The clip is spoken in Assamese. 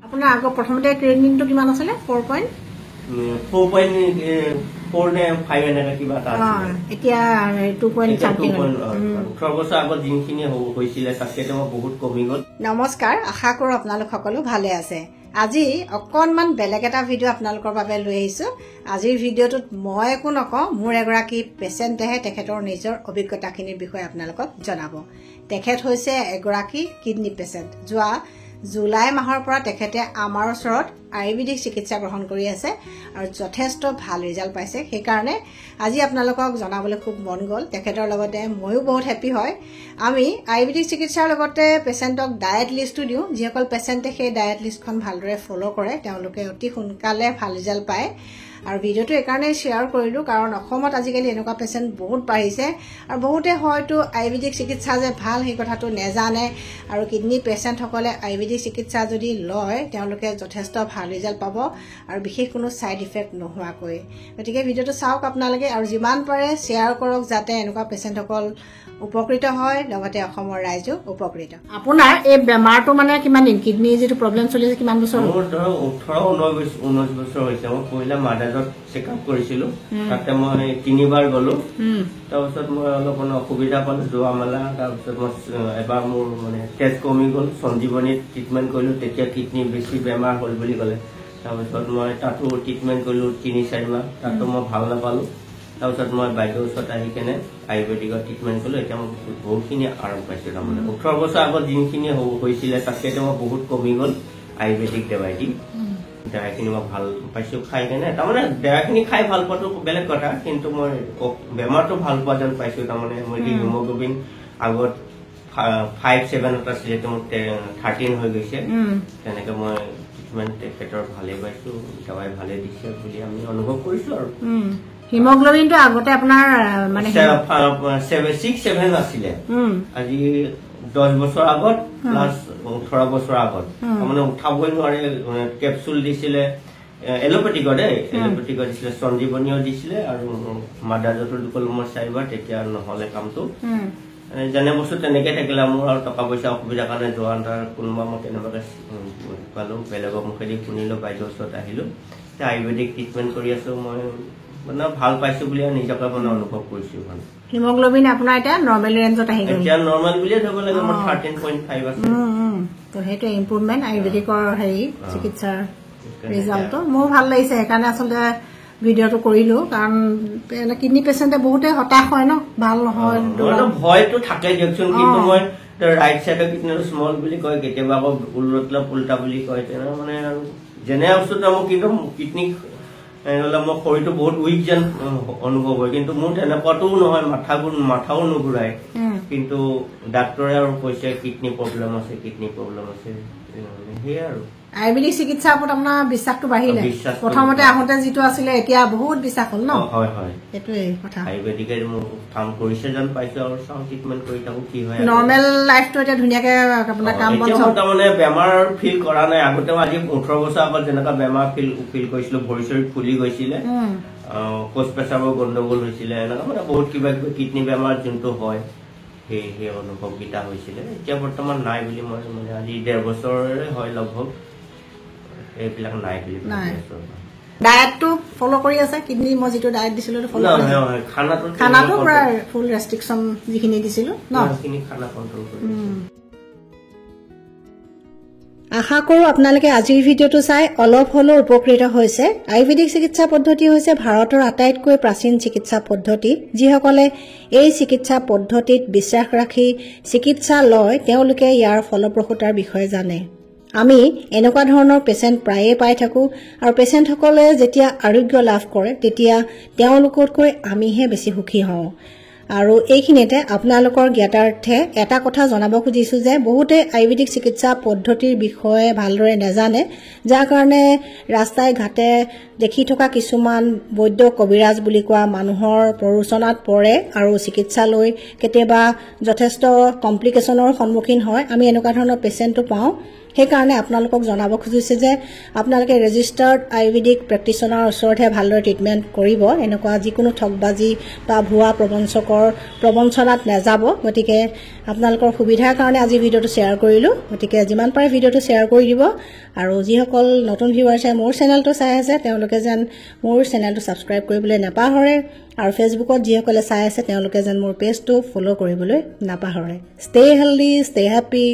আপোনাৰ আগৰ প্ৰথমতে ট্ৰেইনিংটো কিমান আছিলে 4.4 নে 5 এনেকা কিবা এটা আছিল এতিয়া 2. সামথিং 18 বছৰ আগত যিখিনি হৈছিলে তাতকে বহুত কমি গ'ল নমস্কাৰ আশা কৰো আপোনালোক সকলো ভালে আছে আজি অকনমান বেলেগ এটা ভিডিও আপোনালোকৰ বাবে লৈ আহিছো আজিৰ ভিডিওটোত মই একো নকওঁ মোৰ এগৰাকী পেশেন্টেহে তেখেতৰ নিজৰ অভিজ্ঞতাখিনিৰ বিষয়ে আপোনালোকক জনাব তেখেত হৈছে এগৰাকী কিডনি পেশেন্ট যোৱা জুলাই মাহৰ পৰা তেখেতে আমাৰ ওচৰত আয়ুৰ্বেদিক চিকিৎসা গ্ৰহণ কৰি আছে আৰু যথেষ্ট ভাল ৰিজাল্ট পাইছে সেই কাৰণে আজি আপোনালোকক জনাবলৈ খুব মন গ'ল তেখেতৰ লগতে ময়ো বহুত হেপি হয় আমি আয়ুৰ্বেদিক চিকিৎসাৰ লগতে পেশেন্টক ডায়েট লিষ্টটো দিওঁ যিসকল পেশেন্টে সেই ডায়েট লিষ্টখন ভালদৰে ফলো কৰে তেওঁলোকে অতি সোনকালে ভাল ৰিজাল্ট পায় আৰু ভিডিওটো একাৰণে শেয়াৰ কৰিলো কাৰণ অসমত আজিকালি এনেকুৱা পেশেন্ট বহুত বাঢ়িছে আৰু বহুতে হয়তো আয়ুৰ্বেদিক চিকিৎসা যে ভাল সেই কথাটো নেজানে আৰু কিডনি পেশেন্ট সকলে আয়ুৰ্বেদিক চিকিৎসা যদি লয় তেওঁলোকে যথেষ্ট ভাল ৰিজাল্ট পাব আৰু বিশেষ কোনো সাইড ইফেক্ট নোহোৱাকৈ গতিকে ভিডিওটো চাওক আপোনালোকে আৰু যিমান পাৰে শেয়াৰ কৰক যাতে এনেকুৱা পেশেন্ট সকল উপকৃত হয় লগতে অসমৰ ৰাইজো উপকৃত আপোনাৰ এই বেমাৰটো মানে কিমান দিন কিডনি যেটো প্ৰবলেম চলি আছে কিমান বছৰ মোৰ 18-19 বছৰ হৈছে মই পহিলা মাদাজত চেকআপ কৰিছিলো তাতে মই 3 বাৰ গলো তাৰপিছত মই অলপ অসুবিধা পালো যোৱা মেলা তাৰপিছত মই এবাৰ মোৰ মানে তেজ কমি গ'ল সঞ্জীৱনীত ট্ৰিটমেন্ট কৰিলো তেতিয়া কিডনি বেছি বেমাৰ হ'ল বুলি ক'লে তাৰপিছত মই তাতো ট্ৰিটমেন্ট কৰিলো 3-4 মাহ তাতো মই ভাল নাপালো তাৰপিছত মই বাইদেউৰ ওচৰত আহি কেনে আয়ুৰ্বেদিকৰ ট্ৰিটমেন্ট কৰিলো এতিয়া মই বহুতখিনি আৰাম পাইছো তাৰমানে 18 বছৰ আগত যিখিনি হৈছিলে তাতকে মই বহুত কমি গ'ল আয়ুৰ্বেদিক দবাই দি দবাইখিনি মই ভাল পাইছো খাই কেনে তাৰমানে দবাইখিনি খাই ভাল পোৱাটো বেলেগ কথা কিন্তু মই বেমাৰটো ভাল পোৱা যেন পাইছো তাৰমানে মই হিমোগ্লোবিন আগত 5-7 আছিলে মোৰ 13 হৈ গৈছে তেনেকে মই ট্ৰিটমেন্ট তেখেতৰ ভালে পাইছো দবাই ভালে দিছে বুলি আমি অনুভৱ কৰিছো আৰু হিমোগ্লোবিনটো আগতে আপোনাৰ মানে 6-7 আছিলে আজি 10 বছৰ আগত প্লাস 18 বছৰ আগত মানে উঠাবই নোৱাৰে কেপচুল দিছিলে এলোপেথিকৰ দিছিলে সঞ্জীৱনীও দিছিলে আৰু মাদাজতৰ দুকল মই 4 বাৰ তেতিয়া নহলে কামটো জানে বস্তু তেনেকে থাকিলে মোৰ আৰু টকা পইচা অসুবিধা কাৰণে যোৱান্তাৰ কোনোবা মই তেনেবাকে পালো বেলেগৰ মুখেদি শুনিলো বাইদেউৰ ওচৰত আহিলো আয়ুৰ্বেদিক ট্ৰিটমেন্ট কৰি আছো মই মানে ভাল পাইছো বুলি নিজকে মানে অনুভৱ কৰিছো মানে হিমোগ্লোবিন আপোনাৰ এটা নৰমাল ৰেঞ্জত আহি গ'ল এতিয়া নৰমাল বুলিয়ে ধৰিব লাগে মোৰ 13.5 আছে তো হেটো ইমপ্ৰুভমেন্ট আয়ুৰ্বেদিকৰ হেৰি চিকিৎসাৰ ৰিজাল্ট মোৰ ভাল লাগিছে সেইকাৰণে আচলতে ভিডিওটো কৰিলো কাৰণ কিডনি পেশেন্টে বহুতে হতাশ হয় ন ভাল নহয় ভয়টো থাকে দিয়কচোন কিন্তু মই ৰাইট সাইডৰ কিডনিটো স্মল বুলি কয় কেতিয়াবা আকৌ উল্টা বুলি কয় তেনে মানে আৰু যেনে অৱস্থা মই কিন্তু কিডনি এনলা মই শৰীৰটো বহুত উইক যেন অনুভৱ হয় কিন্তু মোৰ তেনেকুৱাটো নহয় মাথাও নুঘূৰাই কিন্তু ডাক্তৰে আৰু কৈছে কিডনি প্ৰবলেম আছে সেই আৰু আয়ুৰ্বেদিক চিকিৎসাৰ ওপৰত আপোনাৰ বিশ্বাসটো বাঢ়িলে প্ৰথমতে আহোঁতে যিটো আছিলে এতিয়া বহুত বিশ্বাস হ'ল ন হয় হয় এটোৱে কথা আয়ুৰ্বেদিকে কাম কৰিছে যেন পাইছো আৰু সাউ ট্ৰিটমেন্ট কৰি থাকো কি হয় নৰমাল লাইফটো এটা ধুনিয়াকে আপোনাৰ কাম বন সব তাৰমানে বেমাৰ ফিল কৰা নাই আগতে আজি 18 বছৰ আগত যেনেকা বেমাৰ ফিল কৰিছিলো ভৰি চৰি ফুলি গৈছিলে কোষ পেছাবৰ গণ্ডগোল হৈছিলে এনেকা মানে বহুত কিবা কিডনি বেমাৰ যোনটো হয় সেই অনুভৱ গীতা হৈছিলে এতিয়া বৰ্তমান নাই বুলি মই মানে আজি 1.5 বছৰৰে হয় লগভগ এইবিলাক নাই বুলি ডায়েটটো ফলো কৰি আছে কিডনি মই যেটো ডায়েট দিছিলো ফলো কৰি নহয় খানাটো পুৰা ফুল ৰেস্ট্ৰিকশন যিখিনি দিছিলো ন সেইখিনি খানা কন্ট্ৰোল কৰি আশা কৰো আপোনালোকে আজিৰ ভিডিওটো চাই অলপ হলো উপকৃত হৈছে আয়ুৰ্বেদিক চিকিৎসা পদ্ধতি হৈছে ভাৰতৰ আটাইতকৈ প্ৰাচীন চিকিৎসা পদ্ধতি যিসকলে এই চিকিৎসা পদ্ধতিত বিশ্বাস ৰাখি চিকিৎসা লয় তেওঁলোকে ইয়াৰ ফলপ্ৰসূতাৰ বিষয়ে জানে আমি এনেকুৱা ধৰণৰ পেশেন্ট প্ৰায়ে পাই থাকো আৰু পেশেন্ট সকলে যেতিয়া আৰোগ্য লাভ কৰে তেতিয়া তেওঁলোকতকৈ আমিহে বেছি সুখী হওঁ আৰু এইখিনিতে আপোনালোকৰ জ্ঞাতাৰ্থে এটা কথা জনাব খুজিছো যে বহুতে আয়ুৰ্বেদিক চিকিৎসা পদ্ধতিৰ বিষয়ে ভালদৰে নেজানে যাৰ কাৰণে ৰাস্তাই ঘাটে দেখি থকা কিছুমান বৈদ্য কবিৰাজ বুলি কোৱা মানুহৰ প্ৰৰোচনাত পৰে আৰু চিকিৎসালয় কেতিয়াবা যথেষ্ট কমপ্লিকেশনৰ সন্মুখীন হয় আমি এনেকুৱা ধৰণৰ পেশেন্টটো পাওঁ সেই কাৰণে আপোনালোকক জনাব খুজিছে যে আপোনালোকে ৰেজিষ্টাৰ্ড আয়ুৰ্বেদিক প্ৰেক্টিশনাৰ ওচৰতে ভালদৰে ট্ৰিটমেন্ট কৰিব এনেকুৱা যিকোনো ঠকবাজি বা ভুৱা প্ৰবঞ্চকৰ বৰ প্ৰবঞ্চনাত নাযাব গতিকে আপোনালোকৰ সুবিধাৰ কাৰণে আজি ভিডিঅ'টো শ্বেয়াৰ কৰিলোঁ গতিকে যিমান পাৰে ভিডিঅ'টো শ্বেয়াৰ কৰি দিব আৰু যিসকল নতুন ভিউৱাৰ্ছে মোৰ চেনেলটো চাই আছে তেওঁলোকে যেন মোৰ চেনেলটো ছাবস্ক্ৰাইব কৰিবলৈ নাপাহৰে আৰু ফেচবুকত যিসকলে চাই আছে তেওঁলোকে যেন মোৰ পেজটো ফ'ল' কৰিবলৈ নাপাহৰে ষ্টে হেল্ডি ষ্টে হেপ্পী